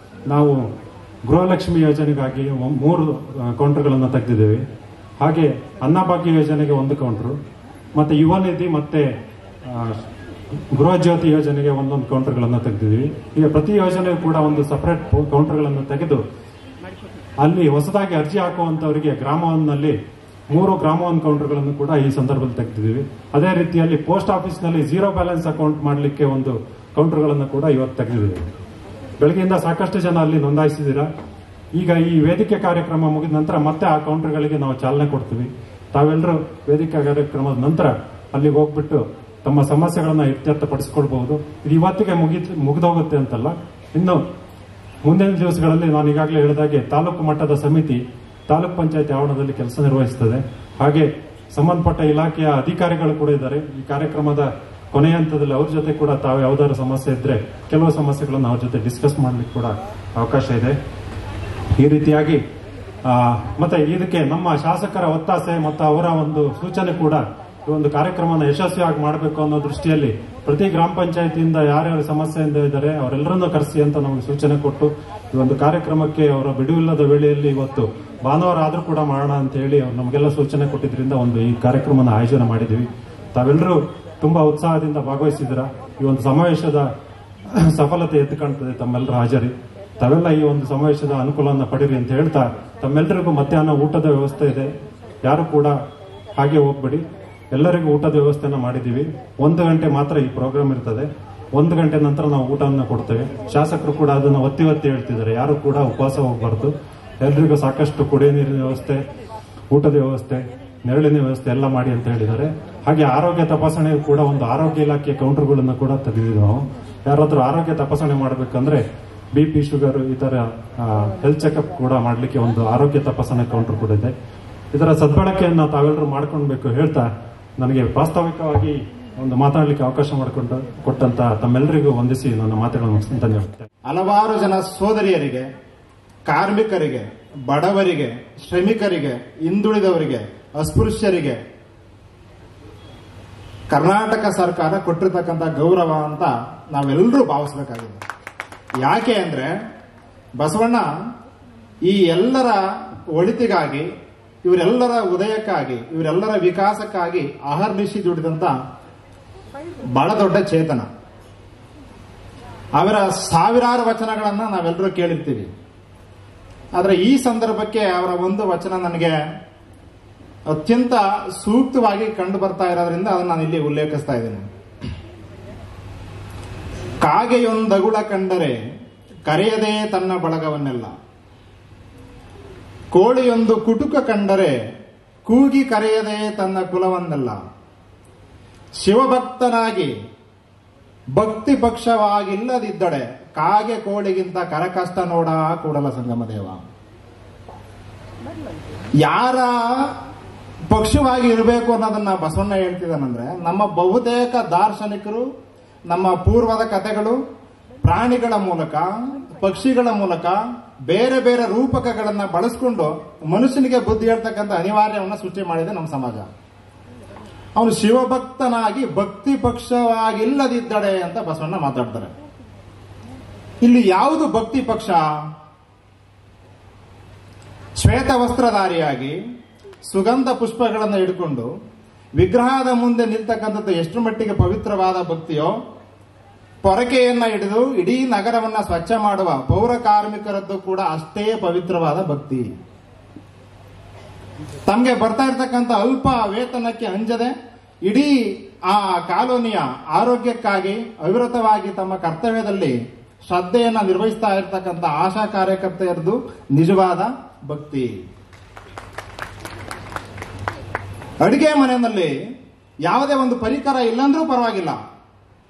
ನಾವು ಗೃಹಲಕ್ಷ್ಮಿ ಯೋಜನೆಗಾಗಿ 3 ಕೌಂಟರ್ಗಳನ್ನು ತೆಗೆದಿದ್ದೇವೆ. ಹಾಗೆ ಅನ್ನಭಾಗ್ಯ ಯೋಜನೆಗೆ 1 ಕೌಂಟರ್, ಮತ್ತೆ ಯುವ ನಿಧಿ ಮತ್ತೆ ಗೃಹ ಜ್ಯೋತಿ ಯೋಜನೆಗೆ 1 ಕೌಂಟರ್ಗಳನ್ನು ತೆಗೆದಿದ್ದೀವಿ. ಈಗ ಪ್ರತಿ ಯೋಜನೆಗೂ ಕೂಡ ಒಂದು ಸಪರೇಟ್ ಕೌಂಟರ್ಗಳನ್ನು ತೆಗೆದು ಅಲ್ಲಿ ಹೊಸದಾಗಿ ಅರ್ಜಿ ಹಾಕುವಂತವರಿಗೆ ಗ್ರಾಮವನ್ನಲ್ಲಿ 3 ಗ್ರಾಮ ಕೌಂಟರ್ಗಳನ್ನು ಕೂಡ ಈ ಸಂದರ್ಭದಲ್ಲಿ ತೆಗೆದಿದ್ದೀವಿ. ಅದೇ ರೀತಿಯಲ್ಲಿ ಪೋಸ್ಟ್ ಆಫೀಸ್ನಲ್ಲಿ 0 ಬ್ಯಾಲೆನ್ಸ್ ಅಕೌಂಟ್ ಮಾಡಲಿಕ್ಕೆ 1 ಕೌಂಟರ್ಗಳನ್ನು ಕೂಡ ಇವತ್ತು ತೆಗೆದಿದ್ದೀವಿ. ಬೆಳಗ್ಗೆಯಿಂದ ಸಾಕಷ್ಟು ಜನ ಅಲ್ಲಿ ನೋಂದಾಯಿಸಿದ್ದೀರಾ. ಈಗ ಈ ವೇದಿಕೆ ಕಾರ್ಯಕ್ರಮ ಮುಗಿದ ನಂತರ ಮತ್ತೆ ಆ ಕೌಂಟರ್ಗಳಿಗೆ ನಾವು ಚಾಲನೆ ಕೊಡ್ತೀವಿ. ತಾವೆಲ್ಲರೂ ವೇದಿಕೆ ಕಾರ್ಯಕ್ರಮದ ನಂತರ ಅಲ್ಲಿಗೆ ಹೋಗ್ಬಿಟ್ಟು ತಮ್ಮ ಸಮಸ್ಯೆಗಳನ್ನ ಇತ್ಯರ್ಥಪಡಿಸಿಕೊಳ್ಬಹುದು. ಇದು ಇವತ್ತಿಗೆ ಮುಗಿದೋಗುತ್ತೆ ಅಂತಲ್ಲ, ಇನ್ನು ಮುಂದಿನ ದಿವಸಗಳಲ್ಲಿ ನಾನು ಈಗಾಗಲೇ ಹೇಳಿದಾಗೆ ತಾಲೂಕು ಮಟ್ಟದ ಸಮಿತಿ ತಾಲೂಕ್ ಪಂಚಾಯತ್ ಆವರಣದಲ್ಲಿ ಕೆಲಸ ನಿರ್ವಹಿಸುತ್ತದೆ. ಹಾಗೆ ಸಂಬಂಧಪಟ್ಟ ಇಲಾಖೆಯ ಅಧಿಕಾರಿಗಳು ಕೂಡ ಇದ್ದಾರೆ. ಈ ಕಾರ್ಯಕ್ರಮದ ಕೊನೆಯ ಹಂತದಲ್ಲಿ ಅವ್ರ ಜೊತೆ ಕೂಡ ತಾವು ಯಾವ್ದಾದ್ರು ಸಮಸ್ಯೆ ಇದ್ರೆ ಕೆಲವು ಸಮಸ್ಯೆಗಳನ್ನು ಅವ್ರ ಜೊತೆ ಡಿಸ್ಕಸ್ ಮಾಡ್ಲಿಕ್ಕೆ ಕೂಡ ಅವಕಾಶ ಇದೆ. ಈ ರೀತಿಯಾಗಿ ಮತ್ತೆ ಇದಕ್ಕೆ ನಮ್ಮ ಶಾಸಕರ ಒತ್ತಾಸೆ ಮತ್ತು ಅವರ ಒಂದು ಸೂಚನೆ ಕೂಡ ಈ ಒಂದು ಕಾರ್ಯಕ್ರಮನ ಯಶಸ್ವಿಯಾಗಿ ಮಾಡಬೇಕು ಅನ್ನೋ ದೃಷ್ಟಿಯಲ್ಲಿ ಪ್ರತಿ ಗ್ರಾಮ ಪಂಚಾಯತಿಯಿಂದ ಯಾರ್ಯಾರು ಸಮಸ್ಯೆಯಿಂದ ಇದ್ದಾರೆ ಅವರೆಲ್ಲರನ್ನೂ ಕರೆಸಿ ಅಂತ ನಮಗೆ ಸೂಚನೆ ಕೊಟ್ಟು ಈ ಒಂದು ಕಾರ್ಯಕ್ರಮಕ್ಕೆ ಅವರ ಬಿಡುವಿಲ್ಲದ ವೇಳೆಯಲ್ಲಿ ಇವತ್ತು ಭಾನುವಾರ ಆದ್ರೂ ಕೂಡ ಮಾಡೋಣ ಅಂತ ಹೇಳಿ ಅವ್ರು ನಮಗೆಲ್ಲ ಸೂಚನೆ ಕೊಟ್ಟಿದ್ರಿಂದ ಒಂದು ಈ ಕಾರ್ಯಕ್ರಮನ ಆಯೋಜನೆ ಮಾಡಿದ್ದೀವಿ. ತಾವೆಲ್ಲರೂ ತುಂಬಾ ಉತ್ಸಾಹದಿಂದ ಭಾಗವಹಿಸಿದ್ದೀರಾ. ಈ ಒಂದು ಸಮಾವೇಶದ ಸಫಲತೆ ಎದ್ದು ಕಾಣ್ತದೆ ತಮ್ಮೆಲ್ಲರ ಹಾಜರಿ. ತಾವೆಲ್ಲ ಈ ಒಂದು ಸಮಾವೇಶದ ಅನುಕೂಲವನ್ನು ಪಡೀರಿ ಅಂತ ಹೇಳ್ತಾ, ತಮ್ಮೆಲ್ಲರಿಗೂ ಮಧ್ಯಾಹ್ನ ಊಟದ ವ್ಯವಸ್ಥೆ ಇದೆ, ಯಾರು ಕೂಡ ಹಾಗೆ ಹೋಗ್ಬೇಡಿ. ಎಲ್ಲರಿಗೂ ಊಟದ ವ್ಯವಸ್ಥೆನ ಮಾಡಿದ್ದೀವಿ. 1 ಗಂಟೆ ಮಾತ್ರ ಈ ಪ್ರೋಗ್ರಾಮ್ ಇರ್ತದೆ. 1 ಗಂಟೆ ನಂತರ ನಾವು ಊಟವನ್ನು ಕೊಡ್ತೇವೆ. ಶಾಸಕರು ಕೂಡ ಅದನ್ನು ಒತ್ತಿ ಹೇಳ್ತಿದ್ದಾರೆ, ಯಾರು ಕೂಡ ಉಪವಾಸ ಹೋಗಬಾರ್ದು. ಎಲ್ರಿಗೂ ಸಾಕಷ್ಟು ಕುಡಿಯ ನೀರಿನ ವ್ಯವಸ್ಥೆ, ಊಟದ ವ್ಯವಸ್ಥೆ, ನೆರಳಿನ ವ್ಯವಸ್ಥೆ ಎಲ್ಲ ಮಾಡಿ ಅಂತ ಹೇಳಿದ್ದಾರೆ. ಹಾಗೆ ಆರೋಗ್ಯ ತಪಾಸಣೆ ಕೂಡ ಒಂದು ಆರೋಗ್ಯ ಇಲಾಖೆ ಕೌಂಟರ್ಗಳನ್ನು ಕೂಡ ತೆಗೆದಿದ್ದೀವಿ ನಾವು. ಯಾರಾದ್ರೂ ಆರೋಗ್ಯ ತಪಾಸಣೆ ಮಾಡಬೇಕಂದ್ರೆ BP, ಶುಗರ್ ಈ ತರ ಹೆಲ್ತ್ ಚೆಕ್ಅಪ್ ಕೂಡ ಮಾಡಲಿಕ್ಕೆ ಒಂದು ಆರೋಗ್ಯ ತಪಾಸಣೆ ಕೌಂಟರ್ ಕೂಡ ಇದೆ. ಇದರ ಸದ್ಬಳಕೆಯನ್ನ ತಾವೆಲ್ಲರೂ ಮಾಡ್ಕೊಳ್ಬೇಕು ಹೇಳ್ತಾ ನನಗೆ ಪ್ರಾಸ್ತಾವಿಕವಾಗಿ ಒಂದು ಮಾತಾಡಲಿಕ್ಕೆ ಅವಕಾಶ ಕೊಟ್ಟಂತ ತಮ್ಮೆಲ್ಲರಿಗೂ ವಂದಿಸಿ ನನ್ನ ಮಾತುಗಳನ್ನು ಮುಗಿಸ್ತೀನಿ. ಧನ್ಯವಾದ. ಹಲವಾರು ಜನ ಸೋದರಿಯರಿಗೆ, ಕಾರ್ಮಿಕರಿಗೆ, ಬಡವರಿಗೆ, ಶ್ರಮಿಕರಿಗೆ, ಹಿಂದುಳಿದವರಿಗೆ, ಅಸ್ಪೃಶ್ಯರಿಗೆ ಕರ್ನಾಟಕ ಸರ್ಕಾರ ಕೊಟ್ಟಿರ್ತಕ್ಕಂಥ ಗೌರವ ಅಂತ ನಾವೆಲ್ಲರೂ ಭಾವಿಸಬೇಕಾಗಿದೆ. ಯಾಕೆ ಅಂದ್ರೆ ಬಸವಣ್ಣ ಈ ಎಲ್ಲರ ಒಳಿತಿಗಾಗಿ, ಇವರೆಲ್ಲರ ಉದಯಕ್ಕಾಗಿ, ಇವರೆಲ್ಲರ ವಿಕಾಸಕ್ಕಾಗಿ ಅಹರ್ನಿಶಿ ದುಡಿದಂತ ಬಹಳ ದೊಡ್ಡ ಚೇತನ. ಅವರ ಸಾವಿರಾರು ವಚನಗಳನ್ನ ನಾವೆಲ್ಲರೂ ಕೇಳಿರ್ತೀವಿ. ಆದರೆ ಈ ಸಂದರ್ಭಕ್ಕೆ ಅವರ ಒಂದು ವಚನ ನನಗೆ ಅತ್ಯಂತ ಸೂಕ್ತವಾಗಿ ಕಂಡು ಬರ್ತಾ ಇರೋದ್ರಿಂದ ಅದನ್ನು ನಾನು ಇಲ್ಲಿ ಉಲ್ಲೇಖಿಸ್ತಾ ಇದ್ದೇನೆ. ಕಾಗೆಯೊಂದಗುಳ ಕಂಡರೆ ಕರೆಯದೇ ತನ್ನ ಬಳಗವನ್ನೆಲ್ಲ, ಕೋಳಿಯೊಂದು ಕುಟುಕ ಕಂಡರೆ ಕೂಗಿ ಕರೆಯದೇ ತನ್ನ ಕುಲವನ್ನೆಲ್ಲ, ಶಿವಭಕ್ತನಾಗಿ ಭಕ್ತಿ ಪಕ್ಷವಾಗಿಲ್ಲದಿದ್ದಡೆ ಕಾಗೆ ಕೋಳಿಗಿಂತ ಕರಕಷ್ಟ ನೋಡ ಕೂಡಲ ಸಂಗಮ ದೇವ. ಯಾರ ಪಕ್ಷವಾಗಿ ಇರಬೇಕು ಅನ್ನೋದನ್ನ ಬಸವಣ್ಣ ಹೇಳ್ತಿದ್ದಾನಂದ್ರೆ, ನಮ್ಮ ಬಹುತೇಕ ದಾರ್ಶನಿಕರು ನಮ್ಮ ಪೂರ್ವದ ಕಥೆಗಳು ಪ್ರಾಣಿಗಳ ಮೂಲಕ, ಪಕ್ಷಿಗಳ ಮೂಲಕ ಬೇರೆ ಬೇರೆ ರೂಪಕಗಳನ್ನ ಬಳಸ್ಕೊಂಡು ಮನುಷ್ಯನಿಗೆ ಬುದ್ಧಿ ಹೇಳ್ತಕ್ಕಂಥ ಅನಿವಾರ್ಯವನ್ನು ಸೃಷ್ಟಿ ಮಾಡಿದೆ ನಮ್ಮ ಸಮಾಜ. ಅವನು ಶಿವಭಕ್ತನಾಗಿ ಭಕ್ತಿ ಪಕ್ಷವಾಗಿಲ್ಲದಿದ್ದಡೆ ಅಂತ ಬಸವಣ್ಣ ಮಾತಾಡ್ತಾರೆ. ಇಲ್ಲಿ ಯಾವುದು ಭಕ್ತಿ ಪಕ್ಷ? ಶ್ವೇತ ವಸ್ತ್ರಧಾರಿಯಾಗಿ ಸುಗಂಧ ಪುಷ್ಪಗಳನ್ನು ಹಿಡ್ಕೊಂಡು ವಿಗ್ರಹದ ಮುಂದೆ ನಿಲ್ತಕ್ಕಂಥದ್ದು ಎಷ್ಟು ಮಟ್ಟಿಗೆ ಪವಿತ್ರವಾದ ಭಕ್ತಿಯೋ, ಪೊರಕೆಯನ್ನ ಹಿಡಿದು ಇಡೀ ನಗರವನ್ನ ಸ್ವಚ್ಛ ಮಾಡುವ ಪೌರ ಕಾರ್ಮಿಕರದ್ದು ಕೂಡ ಅಷ್ಟೇ ಪವಿತ್ರವಾದ ಭಕ್ತಿ. ತಮಗೆ ಬರ್ತಾ ಇರ್ತಕ್ಕಂಥ ಅಲ್ಪ ವೇತನಕ್ಕೆ ಅಂಜದೆ ಇಡೀ ಆ ಕಾಲೋನಿಯ ಆರೋಗ್ಯಕ್ಕಾಗಿ ಅವಿರತವಾಗಿ ತಮ್ಮ ಕರ್ತವ್ಯದಲ್ಲಿ ಶ್ರದ್ಧೆಯನ್ನ ನಿರ್ವಹಿಸ್ತಾ ಇರ್ತಕ್ಕಂಥ ಆಶಾ ಕಾರ್ಯಕರ್ತೆಯರದು ನಿಜವಾದ ಭಕ್ತಿ. ಅಡಿಗೆ ಮನೆಯಲ್ಲಿ ಯಾವುದೇ ಒಂದು ಪರಿಕರ ಇಲ್ಲಂದ್ರೂ ಪರವಾಗಿಲ್ಲ,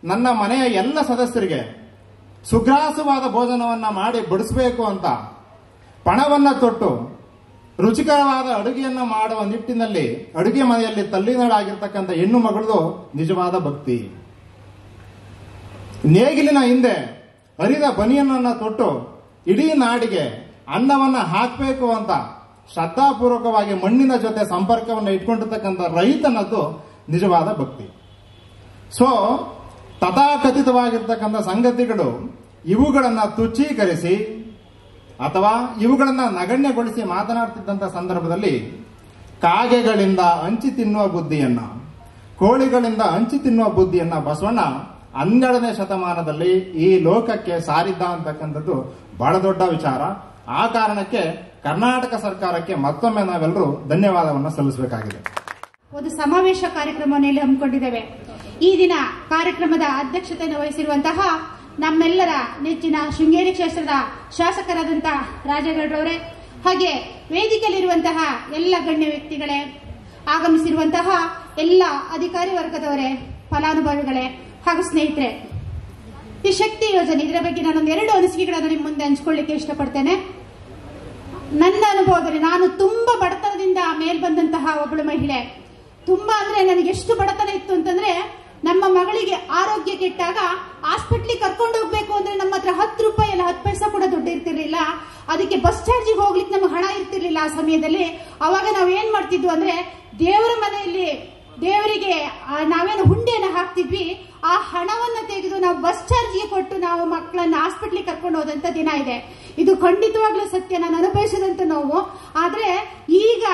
ನನ್ನ ಮನೆಯ ಎಲ್ಲ ಸದಸ್ಯರಿಗೆ ಸುಗ್ರಾಸವಾದ ಭೋಜನವನ್ನ ಮಾಡಿ ಬಡಿಸಬೇಕು ಅಂತ ಪಣವನ್ನ ತೊಟ್ಟು ರುಚಿಕರವಾದ ಅಡುಗೆಯನ್ನ ಮಾಡುವ ನಿಟ್ಟಿನಲ್ಲಿ ಅಡುಗೆ ಮನೆಯಲ್ಲಿ ತಲ್ಲೀನಳಾಗಿರ್ತಕ್ಕಂಥ ಹೆಣ್ಣು ಮಗಳದು ನಿಜವಾದ ಭಕ್ತಿ. ನೇಗಿಲಿನ ಹಿಂದೆ ಹರಿದ ಬನಿಯನ್ನ ತೊಟ್ಟು ಇಡೀ ನಾಡಿಗೆ ಅನ್ನವನ್ನ ಹಾಕಬೇಕು ಅಂತ ಶ್ರದ್ಧಾಪೂರ್ವಕವಾಗಿ ಮಣ್ಣಿನ ಜೊತೆ ಸಂಪರ್ಕವನ್ನು ಇಟ್ಕೊಂಡಿರ್ತಕ್ಕಂಥ ರೈತನದ್ದು ನಿಜವಾದ ಭಕ್ತಿ. ಸೊ ತಥಾಕಥಿತವಾಗಿರ್ತಕ್ಕಂಥ ಸಂಗತಿಗಳು ಇವುಗಳನ್ನ ತುಚ್ಛೀಕರಿಸಿ ಅಥವಾ ಇವುಗಳನ್ನ ನಗಣ್ಯಗೊಳಿಸಿ ಮಾತನಾಡ್ತಿದ್ದಂಥ ಸಂದರ್ಭದಲ್ಲಿ ಕಾಗೆಗಳಿಂದ ಹಂಚಿ ತಿನ್ನುವ ಬುದ್ಧಿಯನ್ನ, ಕೋಳಿಗಳಿಂದ ಹಂಚಿ ತಿನ್ನುವ ಬುದ್ಧಿಯನ್ನ ಬಸವಣ್ಣ 12ನೇ ಶತಮಾನದಲ್ಲಿ ಈ ಲೋಕಕ್ಕೆ ಸಾರಿದ್ದ ಅಂತಕ್ಕಂಥದ್ದು ಬಹಳ ದೊಡ್ಡ ವಿಚಾರ. ಆ ಕಾರಣಕ್ಕೆ ಕರ್ನಾಟಕ ಸರ್ಕಾರಕ್ಕೆ ಮತ್ತೊಮ್ಮೆ ನಾವೆಲ್ಲರೂ ಧನ್ಯವಾದವನ್ನು ಸಲ್ಲಿಸಬೇಕಾಗಿದೆ. ಒಂದು ಸಮಾವೇಶ ಕಾರ್ಯಕ್ರಮವನ್ನು ಹಮ್ಮಿಕೊಂಡಿದ್ದೇವೆ. ಈ ದಿನ ಕಾರ್ಯಕ್ರಮದ ಅಧ್ಯಕ್ಷತೆಯನ್ನು ವಹಿಸಿರುವಂತಹ ನಮ್ಮೆಲ್ಲರ ನೆಚ್ಚಿನ ಶೃಂಗೇರಿ ಕ್ಷೇತ್ರದ ಶಾಸಕರಾದಂತಹ ರಾಜೇಗೌಡರವರೇ, ಹಾಗೆ ವೇದಿಕೆಯಲ್ಲಿರುವಂತಹ ಎಲ್ಲ ಗಣ್ಯ ವ್ಯಕ್ತಿಗಳೇ, ಆಗಮಿಸಿರುವಂತಹ ಎಲ್ಲ ಅಧಿಕಾರಿ ವರ್ಗದವರೇ, ಫಲಾನುಭವಿಗಳೇ ಹಾಗೂ ಸ್ನೇಹಿತರೆ, ಈ ಶಕ್ತಿ ಯೋಜನೆ ಇದರ ಬಗ್ಗೆ ನಾನೊಂದು 2 ಅನಿಸಿಕೆಗಳನ್ನು ನಿಮ್ಮ ಮುಂದೆ ಹಂಚಿಕೊಳ್ಳಿಕ್ಕೆ ಇಷ್ಟಪಡ್ತೇನೆ. ನನ್ನ ಅನುಭವದಲ್ಲಿ ನಾನು ತುಂಬಾ ಬಡತನದಿಂದ ಮೇಲ್ ಬಂದಂತಹ ಒಬ್ಬಳು ಮಹಿಳೆ. ತುಂಬಾ ಅಂದ್ರೆ ನನಗೆ ಎಷ್ಟು ಬಡತನ ಇತ್ತು ಅಂತಂದ್ರೆ, ನಮ್ಮ ಮಗಳಿಗೆ ಆರೋಗ್ಯ ಕೆಟ್ಟಾಗ ಹಾಸ್ಪಿಟ್ಲಿಗೆ ಕರ್ಕೊಂಡು ಹೋಗ್ಬೇಕು ಅಂದ್ರೆ ನಮ್ಮ ಹತ್ರ 10 ರೂಪಾಯಿ ಇಲ್ಲ 10 ಪೈಸಾ ಕೂಡ ದುಡ್ಡು ಇರ್ತಿರ್ಲಿಲ್ಲ. ಅದಕ್ಕೆ ಬಸ್ ಚಾರ್ಜಿಗೆ ಹೋಗ್ಲಿಕ್ಕೆ ನಮ್ಗೆ ಹಣ ಇರ್ತಿರ್ಲಿಲ್ಲ ಆ ಸಮಯದಲ್ಲಿ. ಅವಾಗ ನಾವ್ ಏನ್ ಮಾಡ್ತಿದ್ವು ಅಂದ್ರೆ, ದೇವರ ಮನೆಯಲ್ಲಿ ದೇವರಿಗೆ ನಾವೇನು ಹುಂಡಿಯನ್ನು ಹಾಕ್ತಿದ್ವಿ, ಆ ಹಣವನ್ನ ತೆಗೆದು ನಾವು ಬಸ್ ಚಾರ್ಜ್ಗೆ ಕೊಟ್ಟು ನಾವು ಮಕ್ಕಳನ್ನ ಹಾಸ್ಪಿಟ್ಲಿಗೆ ಕರ್ಕೊಂಡು ಹೋದಂತ ದಿನ ಇದೆ. ಇದು ಖಂಡಿತವಾಗ್ಲೂ ಸತ್ಯ, ನಾನು ಅನುಭವಿಸಿದಂತ ನೋವು. ಆದ್ರೆ ಈಗ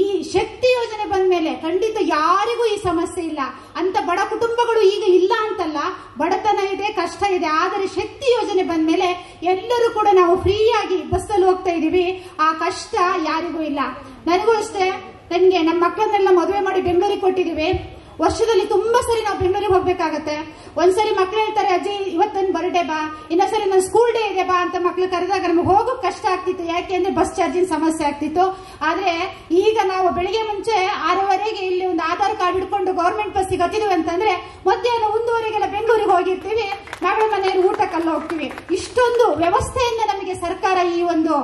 ಈ ಶಕ್ತಿ ಯೋಜನೆ ಬಂದ ಮೇಲೆ ಖಂಡಿತ ಯಾರಿಗೂ ಈ ಸಮಸ್ಯೆ ಇಲ್ಲ. ಅಂತ ಬಡ ಕುಟುಂಬಗಳು ಈಗ ಇಲ್ಲ ಅಂತಲ್ಲ, ಬಡತನ ಇದೆ, ಕಷ್ಟ ಇದೆ. ಆದರೆ ಶಕ್ತಿ ಯೋಜನೆ ಬಂದ ಮೇಲೆ ಎಲ್ಲರೂ ಕೂಡ ನಾವು ಫ್ರೀಯಾಗಿ ಬಸ್ಸಲ್ಲಿ ಹೋಗ್ತಾ ಇದೀವಿ. ಆ ಕಷ್ಟ ಯಾರಿಗೂ ಇಲ್ಲ. ನನಗೂ ಅಷ್ಟೇ, ನನಗೆ ನಮ್ಮ ಮಕ್ಕಳನ್ನೆಲ್ಲ ಮದುವೆ ಮಾಡಿ ಬೆಂಗಳೂರಿಗೆ ಕೊಟ್ಟಿದೀವಿ. ವರ್ಷದಲ್ಲಿ ತುಂಬಾ ಸರಿ ನಾವು ಬೆಂಗಳೂರಿಗೆ ಹೋಗ್ಬೇಕಾಗತ್ತೆ. ಒಂದ್ಸರಿ ಮಕ್ಳು ಹೇಳ್ತಾರೆ, ಅಜ್ಜಿ ಇವತ್ತು ನನ್ನ ಬರ್ಡೇ ಬಾ, ಇನ್ನೊಂದ್ಸರಿ ನನ್ನ ಸ್ಕೂಲ್ ಡೇ ಇದೆ ಬಾ ಅಂತ ಮಕ್ಳು ಕರೆದಾಗ ನಮ್ಗೆ ಹೋಗೋಕ್ ಕಷ್ಟ ಆಗ್ತಿತ್ತು. ಯಾಕೆ ಅಂದ್ರೆ ಬಸ್ ಚಾರ್ಜಿನ ಸಮಸ್ಯೆ ಆಗ್ತಿತ್ತು. ಆದ್ರೆ ಈಗ ನಾವು ಬೆಳಿಗ್ಗೆ ಮುಂಚೆ 6:30ಗೆ ಇಲ್ಲಿ ಒಂದು ಆಧಾರ್ ಕಾರ್ಡ್ ಹಿಡ್ಕೊಂಡು ಗೌರ್ಮೆಂಟ್ ಬಸ್ಸಿಗೆ ಹತ್ತಿದ್ವಿ ಅಂತಂದ್ರೆ ಮಧ್ಯಾಹ್ನ 1:30ಗೆಲ್ಲ ಬೆಂಗಳೂರಿಗೆ ಹೋಗಿರ್ತೀವಿ, ಮಗಳ ಮನೆಯಲ್ಲಿ ಊಟಕ್ಕೆಲ್ಲ ಹೋಗ್ತೀವಿ. ಇಷ್ಟೊಂದು ವ್ಯವಸ್ಥೆಯಿಂದ ನಮಗೆ ಸರ್ಕಾರ ಈ ಒಂದು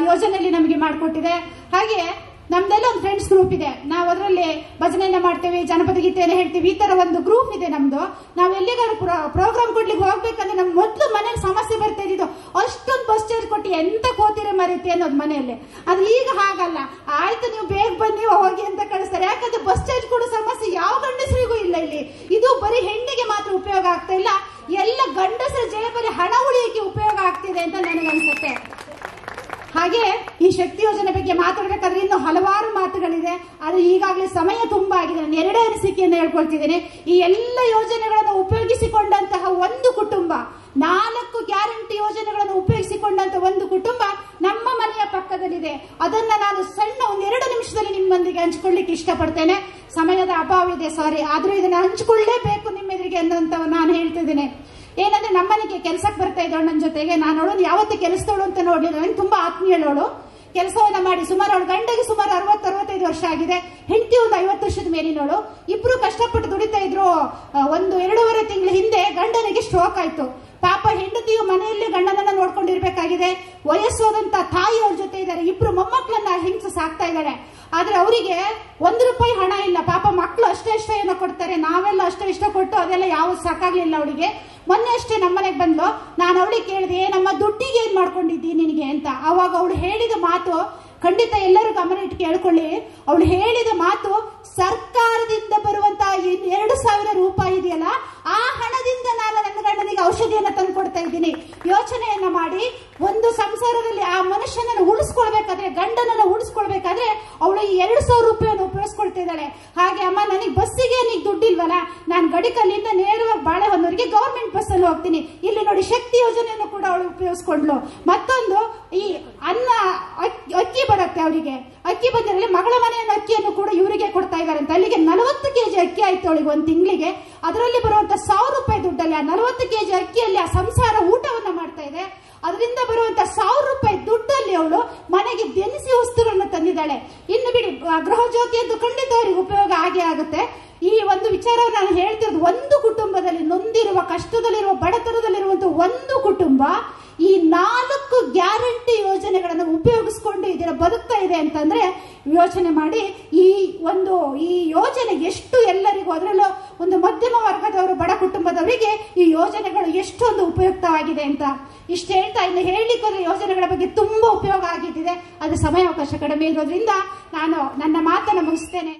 ಯೋಜನೆಯಲ್ಲಿ ನಮಗೆ ಮಾಡಿಕೊಟ್ಟಿದೆ. ಹಾಗೆ ನಮ್ದೆಲ್ಲ ಒಂದು ಫ್ರೆಂಡ್ಸ್ ಗ್ರೂಪ್ ಇದೆ. ನಾವು ಅದರಲ್ಲಿ ಭಜನೆಯನ್ನ ಮಾಡ್ತೇವೆ, ಜನಪದ ಗೀತೆಯನ್ನು ಹೇಳ್ತೀವಿ. ಈ ತರ ಒಂದು ಗ್ರೂಪ್ ಇದೆ ನಮ್ದು. ನಾವು ಎಲ್ಲಿಗಾದ್ರು ಪ್ರೋಗ್ರಾಮ್ ಕೊಡ್ಲಿಕ್ಕೆ ಹೋಗ್ಬೇಕಂದ್ರೆ ನಮ್ ಮೊದಲು ಮನೇಲಿ ಸಮಸ್ಯೆ ಬರ್ತಾ ಇದ್ದು, ಅಷ್ಟೊಂದು ಬಸ್ ಚಾರ್ಜ್ ಕೊಟ್ಟು ಎಂತ ಕೋತಿರ ಮರೀತಿ ಅನ್ನೋದು ಮನೆಯಲ್ಲಿ. ಅದು ಈಗ ಹಾಗಲ್ಲ, ಆಯ್ತು ನೀವು ಬೇಗ ಬನ್ನಿ ಹೋಗಿ ಅಂತ ಕಳಿಸ್ತಾರೆ. ಯಾಕಂದ್ರೆ ಬಸ್ ಚಾರ್ಜ್ ಕೊಡೋ ಸಮಸ್ಯೆ ಯಾವ ಗಂಡಸರಿಗೂ ಇಲ್ಲ. ಇಲ್ಲಿ. ಇದು ಬರೀ ಹೆಣ್ಣಿಗೆ ಮಾತ್ರ ಉಪಯೋಗ ಆಗ್ತಾ ಇಲ್ಲ, ಎಲ್ಲ ಗಂಡಸರ ಜೇಬಲ್ಲಿ ಹಣ ಉಳಿಯಕ್ಕೆ ಉಪಯೋಗ ಆಗ್ತಿದೆ ಅಂತ ನನಗನ್ಸುತ್ತೆ. ಹಾಗೆ ಈ ಶಕ್ತಿ ಯೋಜನೆ ಬಗ್ಗೆ ಮಾತಾಡಬೇಕಾದ್ರೆ ಇನ್ನು ಹಲವಾರು ಮಾತುಗಳಿದೆ, ಆದರೆ ಈಗಾಗಲೇ ಸಮಯ ತುಂಬಾ ಆಗಿದೆ. ನಾನು ಎರಡೇ ಅನಿಸಿಕೆಯನ್ನು ಹೇಳ್ಕೊಳ್ತಿದ್ದೇನೆ. ಈ ಎಲ್ಲ ಯೋಜನೆಗಳನ್ನು ಉಪಯೋಗಿಸಿಕೊಂಡಂತಹ ಒಂದು ಕುಟುಂಬ, 4 ಗ್ಯಾರಂಟಿ ಯೋಜನೆಗಳನ್ನು ಉಪಯೋಗಿಸಿಕೊಂಡಂತ ಒಂದು ಕುಟುಂಬ ನಮ್ಮ ಮನೆಯ ಪಕ್ಕದಲ್ಲಿದೆ. ಅದನ್ನ ನಾನು ಸಣ್ಣ 1-2 ನಿಮಿಷದಲ್ಲಿ ನಿಮ್ಮೊಂದಿಗೆ ಹಂಚಿಕೊಳ್ಳಿಕ್ಕೆ ಇಷ್ಟಪಡ್ತೇನೆ. ಸಮಯದ ಅಭಾವ ಇದೆ, ಸಾರಿ, ಆದ್ರೂ ಇದನ್ನ ಹಂಚಿಕೊಳ್ಳಲೇಬೇಕು ನಿಮ್ಮೆದುರಿಗೆ ಅಂತ ನಾನು ಹೇಳ್ತಿದ್ದೇನೆ. ಏನಂದ್ರೆ ನಮ್ಮನೆಗೆ ಕೆಲಸಕ್ಕೆ ಬರ್ತಾ ಇದ್ದವಳು ನನ್ನ ಜೊತೆಗೆ, ನಾನು ಅವಳನ್ನು ಯಾವತ್ತೂ ಕೆಲಸದವಳು ಅಂತ ನೋಡ್ಲಿಲ್ಲ, ನನಗೆ ತುಂಬಾ ಆತ್ಮೀಯಳವಳು. ಕೆಲಸವನ್ನ ಮಾಡಿ ಸುಮಾರು ಅವಳ ಗಂಡಗೆ ಸುಮಾರು 60-65 ವರ್ಷ ಆಗಿದೆ, ಹೆಂಡತಿ ಒಂದು 50 ವರ್ಷದ ಮೇಲಿನವಳು. ಇಬ್ರು ಕಷ್ಟಪಟ್ಟು ದುಡಿತಾ ಇದ್ರು. 1-2.5 ತಿಂಗಳ ಹಿಂದೆ ಗಂಡನಿಗೆ ಸ್ಟ್ರೋಕ್ ಆಯ್ತು. ಪಾಪ ಹೆಂಡತಿಯು ಮನೆಯಲ್ಲಿ ಗಂಡನನ್ನ ನೋಡ್ಕೊಂಡಿರ್ಬೇಕಾಗಿದೆ. ವಯಸ್ಸೋದಂತ ತಾಯಿ ಅವ್ರ ಜೊತೆ ಇದ್ದಾರೆ, ಇಬ್ರು ಮೊಮ್ಮಕ್ಕಳನ್ನ ಹೆಂಗಸು ಸಾಕ್ತಾ ಇದ್ದಾರೆ. ಆದ್ರೆ ಅವರಿಗೆ ₹1 ಹಣ ಇಲ್ಲ. ಪಾಪ ಮಕ್ಕಳು ಅಷ್ಟೇ ಇಷ್ಟ ಏನೋ ಕೊಡ್ತಾರೆ, ನಾವೆಲ್ಲ ಅಷ್ಟೇ ಇಷ್ಟ ಕೊಟ್ಟು ಅದೆಲ್ಲ ಯಾವ್ದು ಸಾಕಾಗ್ಲಿಲ್ಲ ಅವಳಿಗೆ. ಮೊನ್ನೆ ಅಷ್ಟೇ ನಮ್ಮನೆಗೆ ಬಂದ್ಲು. ನಾನು ಅವಳಿಗೆ ಕೇಳಿದೆ, ನಮ್ಮ ದುಡ್ಡಿಗೆ ಏನ್ ಮಾಡ್ಕೊಂಡಿದ್ದಿ ನಿನಗೆ ಅಂತ. ಅವಾಗ ಅವಳು ಹೇಳಿದ ಮಾತು ಖಂಡಿತ ಎಲ್ಲರೂ ಗಮನ ಇಟ್ಟು ಕೇಳ್ಕೊಳ್ಳಿ. ಅವಳು ಹೇಳಿದ ಮಾತು, ಸರ್ಕಾರದಿಂದ ಬರುವಂತಹ ₹2,000 ಇದೆಯಲ್ಲ, ಆ ಹಣದಿಂದ ನಾನು ನನ್ನ ಗಂಡನಿಗೆ ಔಷಧಿಯನ್ನ ತಂದು ಕೊಡ್ತಾ ಇದ್ದೀನಿ. ಯೋಚನೆಯನ್ನ ಮಾಡಿ, ಒಂದು ಸಂಸಾರದಲ್ಲಿ ಆ ಮನುಷ್ಯನನ್ನು ಉಳಿಸ್ಕೊಳ್ಬೇಕಾದ್ರೆ, ಗಂಡನನ್ನ ಉಳಿಸ್ಕೊಳ್ಬೇಕಾದ್ರೆ ಅವಳು ಈ ₹2,000 ಉಪಯೋಗಿಸ್ಕೊಳ್ತಾ ಇದ್ದಾಳೆ. ಹಾಗೆ ಅಮ್ಮ, ನನಗೆ ಬಸ್ಸಿಗೆ ನೀಗ ದುಡ್ಡಿಲ್ವಲ್ಲ, ನಾನು ಗಡಿಕಲ್ಲಿಂದ ನೇರವಾಗಿ ಬಾಳೆಹೊನ್ನೂರಿಗೆ ಗವರ್ಮೆಂಟ್ ಬಸ್ ಅಲ್ಲಿ ಹೋಗ್ತೀನಿ. ಇಲ್ಲಿ ನೋಡಿ ಶಕ್ತಿ ಯೋಜನೆಯನ್ನು ಕೂಡ ಅವಳು ಉಪಯೋಗಿಸ್ಕೊಂಡ್ಲು. ಮತ್ತೊಂದು, ಈ ಅನ್ನ ಅಕ್ಕಿ ಬರುತ್ತೆ ಅವರಿಗೆ, ಅಕ್ಕಿ ಬಂದಿರಲಿ ಮಗಳ ಮನೆಯ ಅಕ್ಕಿಯನ್ನು ಕೂಡ ಇವರಿಗೆ ಕೊಡ್ತಾ ಇದ್ದಾರೆ ಅಂತ. ಅಲ್ಲಿಗೆ 40 kg ಅಕ್ಕಿ ಆಯ್ತು ಅವಳಿಗೆ ಒಂದು ತಿಂಗಳಿಗೆ. ಅದರಲ್ಲಿ ಬರುವಂತ ₹1,000 ದುಡ್ಡಲ್ಲಿ ಆ 40 kg ಅಕ್ಕಿಯಲ್ಲಿ ಆ ಸಂಸಾರ ಊಟವನ್ನ ಮಾಡ್ತಾ ಇದೆ. ಅದರಿಂದ ಬರುವಂತ ₹1,000 ದುಡ್ಡಲ್ಲಿ ಅವಳು ಮನೆಗೆ ದಿನಸಿ ವಸ್ತುಗಳನ್ನು ತಂದಿದ್ದಾಳೆ. ಇನ್ನು ಬಿಡಿ, ಗೃಹ ಜ್ಯೋತಿ ಅಂತೂ ಖಂಡಿತ ಅವರಿಗೆ ಉಪಯೋಗ ಆಗೇ ಆಗುತ್ತೆ. ಈ ಒಂದು ವಿಚಾರವನ್ನು ನಾನು ಹೇಳ್ತಿರೋದು, ಒಂದು ಕುಟುಂಬದಲ್ಲಿ ನೊಂದಿರುವ, ಕಷ್ಟದಲ್ಲಿರುವ, ಬಡತನದಲ್ಲಿರುವಂತ ಒಂದು ಕುಟುಂಬ ಈ 4 ಗ್ಯಾರಂಟಿ ಯೋಜನೆಗಳನ್ನು ಉಪಯೋಗಿಸ್ಕೊಂಡು ಇದರ ಬದುಕ್ತಾ ಇದೆ ಅಂತಂದ್ರೆ ಯೋಚನೆ ಮಾಡಿ. ಈ ಯೋಜನೆ ಎಷ್ಟು ಎಲ್ಲರಿಗೂ, ಅದರಲ್ಲೂ ಒಂದು ಮಧ್ಯಮ ವರ್ಗದವರು, ಬಡ ಕುಟುಂಬದವರಿಗೆ ಈ ಯೋಜನೆಗಳು ಎಷ್ಟೊಂದು ಉಪಯುಕ್ತವಾಗಿದೆ ಅಂತ ಇಷ್ಟು ಹೇಳ್ತಾ, ಇನ್ನು ಹೇಳಲಿಕ್ಕೆ ಯೋಜನೆಗಳ ಬಗ್ಗೆ ತುಂಬಾ ಉಪಯೋಗ ಆಗಿದ್ದಿದೆ. ಅದು ಸಮಯಾವಕಾಶ ಕಡಿಮೆ ಇರೋದ್ರಿಂದ ನಾನು ನನ್ನ ಮಾತನ್ನು ಮುಗಿಸ್ತೇನೆ.